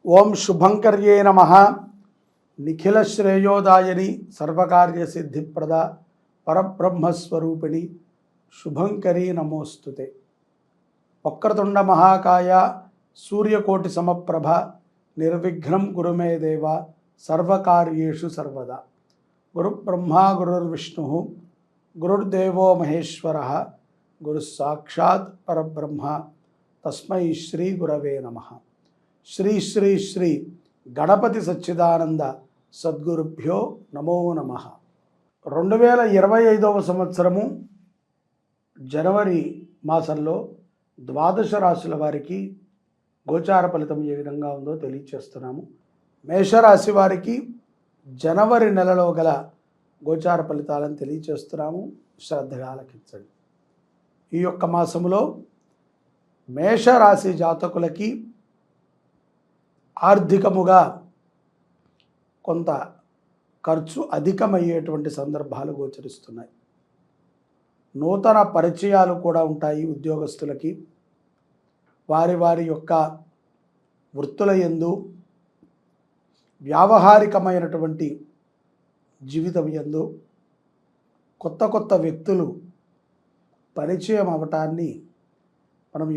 ఓం శుభంకర్యే నమః. నిఖిల శ్రేయోదాయని సర్వకార్య సిద్ధిప్రద పరబ్రహ్మస్వరూపిణి శుభంకరీ నమోస్తుతే. వక్రతుండ మహాకాయ సూర్యకోటి సమప్రభ నిర్విఘ్నం కురు మే దేవ సర్వకార్యేషు సర్వదా. గురుబ్రహ్మా గురుర్విష్ణు గురుర్దేవో మహేశ్వర గురు సాక్షాత్ పరబ్రహ్మ తస్మై శ్రీ గురవే నమః. శ్రీ శ్రీ శ్రీ గణపతి సచ్చిదానంద సద్గురుభ్యో నమో నమః. 2025వ సంవత్సరము జనవరి మాసంలో ద్వాదశ రాశుల వారికి గోచార ఫలితం ఏ విధంగా ఉందో తెలియచేస్తున్నాము. మేషరాశి వారికి జనవరి నెలలో గల గోచార ఫలితాలను తెలియచేస్తున్నాము. శ్రద్ధగా ఆలకించండి. ఈ యొక్క మాసములో మేషరాశి జాతకులకి ఆర్థికముగా కొంత ఖర్చు అధికమయ్యేటువంటి సందర్భాలు గోచరిస్తున్నాయి. నూతన పరిచయాలు కూడా ఉంటాయి. ఉద్యోగస్తులకి వారి వారి యొక్క వృత్తుల యందు వ్యావహారికమైనటువంటి జీవితం యందు కొత్త కొత్త వ్యక్తులు పరిచయం అవటాన్ని మనం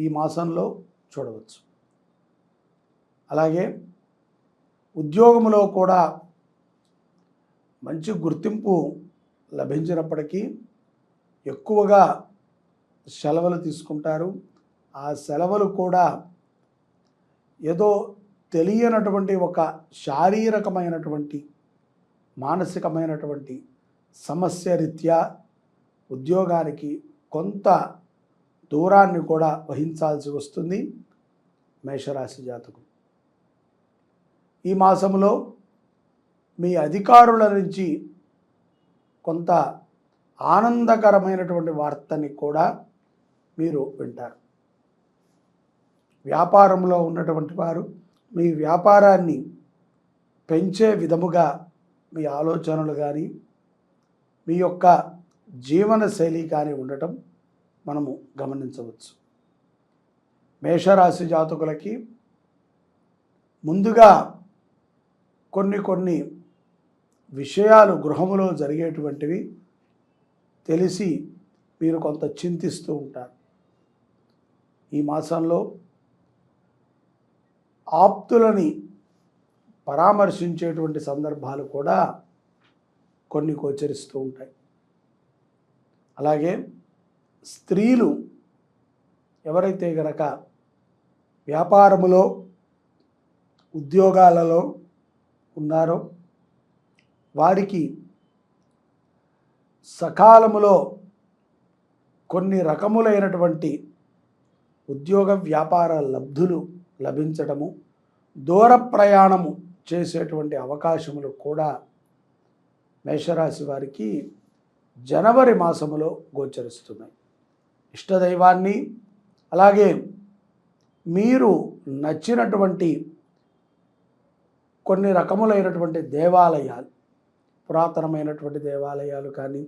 ఈ మాసంలో చూడవచ్చు. అలాగే ఉద్యోగంలో కూడా మంచి గుర్తింపు లభించినప్పటికీ ఎక్కువగా సెలవులు తీసుకుంటారు. ఆ సెలవులు కూడా ఏదో తెలియనటువంటి ఒక శారీరకమైనటువంటి మానసికమైనటువంటి సమస్య రీత్యా ఉద్యోగానికి కొంత దూరాన్ని కూడా వహించాల్సి వస్తుంది మేషరాశి జాతకులు. ఈ మాసంలో మీ అధికారుల నుంచి కొంత ఆనందకరమైనటువంటి వార్తని కూడా మీరు వింటారు. వ్యాపారంలో ఉన్నటువంటి వారు మీ వ్యాపారాన్ని పెంచే విధముగా మీ ఆలోచనలు కానీ మీ యొక్క జీవన శైలి కానీ ఉండటం మనము గమనించవచ్చు. మేషరాశి జాతకులకి ముందుగా కొన్ని విషయాలు గృహములో జరిగేటువంటివి తెలిసి మీరు కొంత చింతిస్తూ ఉంటారు. ఈ మాసంలో ఆప్తులని పరామర్శించేటువంటి సందర్భాలు కూడా కొన్ని గోచరిస్తూ ఉంటాయి. అలాగే స్త్రీలు ఎవరైతే గనక వ్యాపారములో ఉద్యోగాలలో ఉన్నారో వారికి సకాలములో కొన్ని రకములైనటువంటి ఉద్యోగ వ్యాపార లబ్ధులు లభించడము, దూర ప్రయాణము చేసేటువంటి అవకాశములు కూడా మేషరాశి వారికి జనవరి మాసములో గోచరిస్తున్నాయి. ఇష్టదైవాన్ని అలాగే మీరు నచ్చినటువంటి కొన్ని రకములైనటువంటి దేవాలయాలు, పురాతనమైనటువంటి దేవాలయాలు కానీ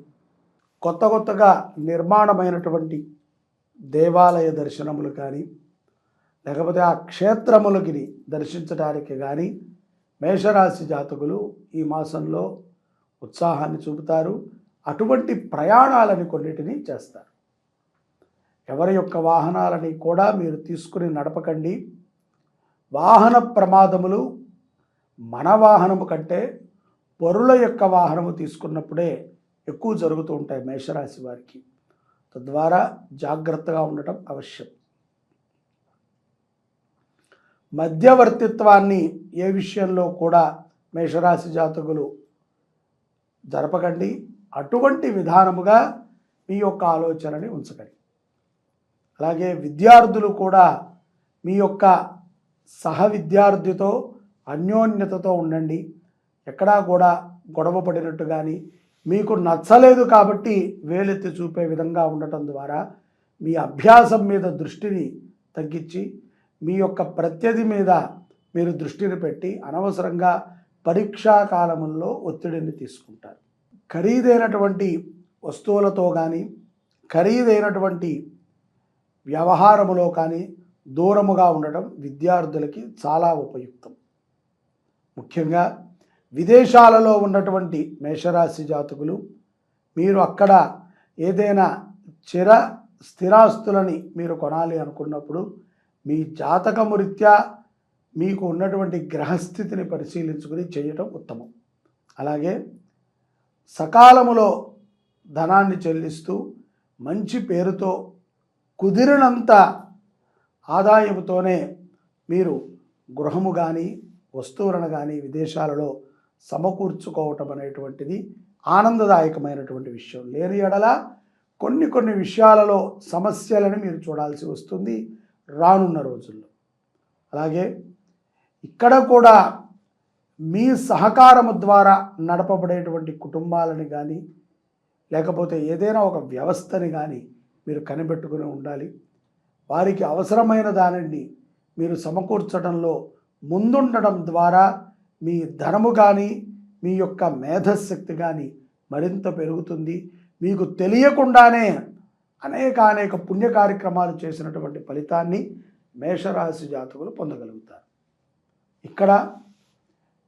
కొత్తగా నిర్మాణమైనటువంటి దేవాలయ దర్శనములు కానీ లేకపోతే ఆ క్షేత్రములకి దర్శించడానికి కానీ మేషరాశి జాతకులు ఈ మాసంలో ఉత్సాహాన్ని చూపుతారు. అటువంటి ప్రయాణాలని కొన్నిటిని చేస్తారు. ఎవరి యొక్క వాహనాలని కూడా మీరు తీసుకుని నడపకండి. వాహన ప్రమాదములు మన వాహనము కంటే పరుల యొక్క వాహనము తీసుకున్నప్పుడే ఎక్కువ జరుగుతూ ఉంటాయి మేషరాశి వారికి. తద్వారా జాగ్రత్తగా ఉండటం అవశ్యం. మధ్యవర్తిత్వాన్ని ఏ విషయంలో కూడా మేషరాశి జాతకులు జరపకండి. అటువంటి విధానముగా మీ యొక్క ఆలోచనని ఉంచకండి. అలాగే విద్యార్థులు కూడా మీ యొక్క సహ విద్యార్థితో అన్యోన్యతతో ఉండండి. ఎక్కడా కూడా గొడవ పడినట్టు కానీ మీకు నచ్చలేదు కాబట్టి వేలెత్తి చూపే విధంగా ఉండటం ద్వారా మీ అభ్యాసం మీద దృష్టిని తగ్గించి మీ యొక్క ప్రత్యర్థి మీద మీరు దృష్టిని పెట్టి అనవసరంగా పరీక్షా కాలముల్లో ఒత్తిడిని తీసుకుంటారు. ఖరీదైనటువంటి వస్తువులతో కానీ ఖరీదైనటువంటి వ్యవహారములో కానీ దూరముగా ఉండటం విద్యార్థులకి చాలా ఉపయుక్తం. ముఖ్యంగా విదేశాలలో ఉన్నటువంటి మేషరాశి జాతకులు, మీరు అక్కడ ఏదైనా స్థిరాస్తులని మీరు కొనాలి అనుకున్నప్పుడు మీ జాతకము రీత్యా మీకు ఉన్నటువంటి గ్రహస్థితిని పరిశీలించుకుని చేయటం ఉత్తమం. అలాగే సకాలములో ధనాన్ని చెల్లిస్తూ మంచి పేరుతో కుదిరినంత ఆదాయముతోనే మీరు గృహము కానీ వస్తువులను కానీ విదేశాలలో సమకూర్చుకోవటం అనేటువంటిది ఆనందదాయకమైనటువంటి విషయం. లేని ఎడల కొన్ని విషయాలలో సమస్యలను మీరు చూడాల్సి వస్తుంది రానున్న రోజుల్లో. అలాగే ఇక్కడ కూడా మీ సహకారము ద్వారా నడపబడేటువంటి కుటుంబాలని కానీ లేకపోతే ఏదైనా ఒక వ్యవస్థని కానీ మీరు కనిపెట్టుకుని ఉండాలి. వారికి అవసరమైన దానిని మీరు సమకూర్చడంలో ముందుండడం ద్వారా మీ ధనము కానీ మీ యొక్క మేధశక్తి కానీ మరింత పెరుగుతుంది. మీకు తెలియకుండానే అనేక పుణ్య కార్యక్రమాలు చేసినటువంటి ఫలితాన్ని మేషరాశి జాతకులు పొందగలుగుతారు. ఇక్కడ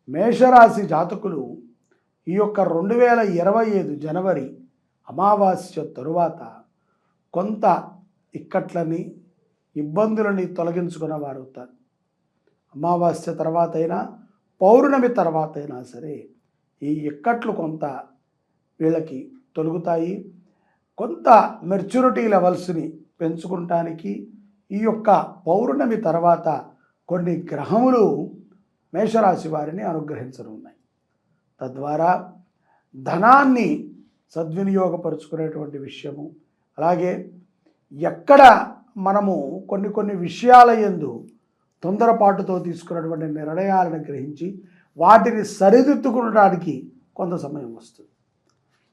మేషరాశి జాతకులు ఈ యొక్క 2025 జనవరి అమావాస్య తరువాత కొంత ఇక్కట్లని ఇబ్బందులని తొలగించుకున్న వారు అవుతారు. అమావాస్య తర్వాత అయినా పౌర్ణమి తర్వాత అయినా సరే ఈ ఇక్కట్లు కొంత వీళ్ళకి తొలుగుతాయి. కొంత మెచ్యూరిటీ లెవెల్స్ని పెంచుకుంటానికి ఈ యొక్క పౌర్ణమి తర్వాత కొన్ని గ్రహములు మేషరాశి వారిని అనుగ్రహించనున్నాయి. తద్వారా ధనాన్ని సద్వినియోగపరుచుకునేటువంటి విషయము, అలాగే ఎక్కడ మనము కొన్ని విషయాల యందు తొందరపాటుతో తీసుకున్నటువంటి నిర్ణయాలను గ్రహించి వాటిని సరిదిద్దుకోవడానికి కొంత సమయం వస్తుంది.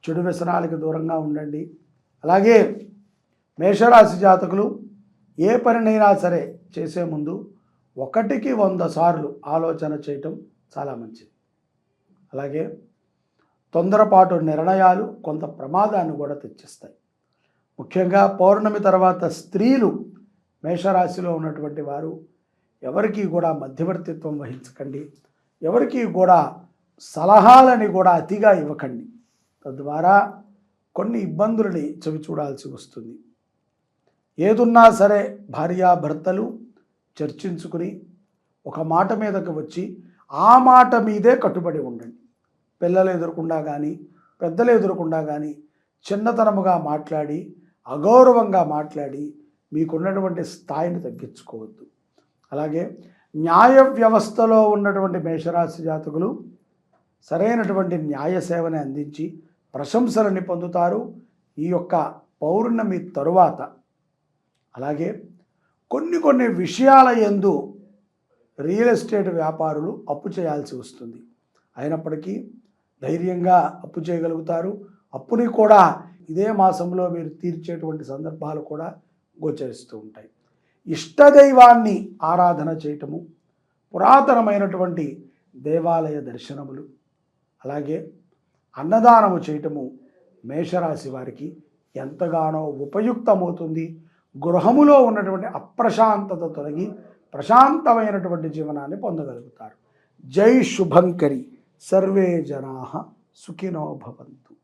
చెడు వ్యసనాలకు దూరంగా ఉండండి. అలాగే మేషరాశి జాతకులు ఏ పనినైనా సరే చేసే ముందు 1కి 100 సార్లు ఆలోచన చేయటం చాలా మంచిది. అలాగే తొందరపాటు నిర్ణయాలు కొంత ప్రమాదాన్ని కూడా తెచ్చిస్తాయి. ముఖ్యంగా పౌర్ణమి తర్వాత స్త్రీలు మేషరాశిలో ఉన్నటువంటి వారు ఎవరికి కూడా మధ్యవర్తిత్వం వహించకండి. ఎవరికి కూడా సలహాలని కూడా అతిగా ఇవ్వకండి. తద్వారా కొన్ని ఇబ్బందులని చవి చూడాల్సి వస్తుంది. ఏదున్నా సరే భార్యాభర్తలు చర్చించుకుని ఒక మాట మీదకి వచ్చి ఆ మాట మీదే కట్టుబడి ఉండండి. పిల్లలు ఎదురకుండా కానీ పెద్దలు ఎదురకుండా కానీ చిన్నతనముగా మాట్లాడి అగౌరవంగా మాట్లాడి మీకున్నటువంటి స్థాయిని తగ్గించుకోవద్దు. అలాగే న్యాయ వ్యవస్థలో ఉన్నటువంటి మేషరాశి జాతకులు సరైనటువంటి న్యాయ సేవని అందించి ప్రశంసలని పొందుతారు ఈ యొక్క పౌర్ణమి తరువాత. అలాగే కొన్ని విషయాల యందు రియల్ ఎస్టేట్ వ్యాపారులు అప్పు చేయాల్సి వస్తుంది. అయినప్పటికీ ధైర్యంగా అప్పు చేయగలుగుతారు. అప్పుని కూడా ఇదే మాసంలో మీరు తీర్చేటువంటి సందర్భాలు కూడా గోచరిస్తూ ఉంటాయి. ఇష్టదైవాన్ని ఆరాధన చేయటము, పురాతనమైనటువంటి దేవాలయ దర్శనములు, అలాగే అన్నదానము చేయటము మేషరాశి వారికి ఎంతగానో ఉపయుక్తమవుతుంది. గృహములో ఉన్నటువంటి అప్రశాంతత తొలగి ప్రశాంతమైనటువంటి జీవనాన్ని పొందగలుగుతారు. జై శుభంకరి. సర్వే జనాః సుఖినో భవంతు.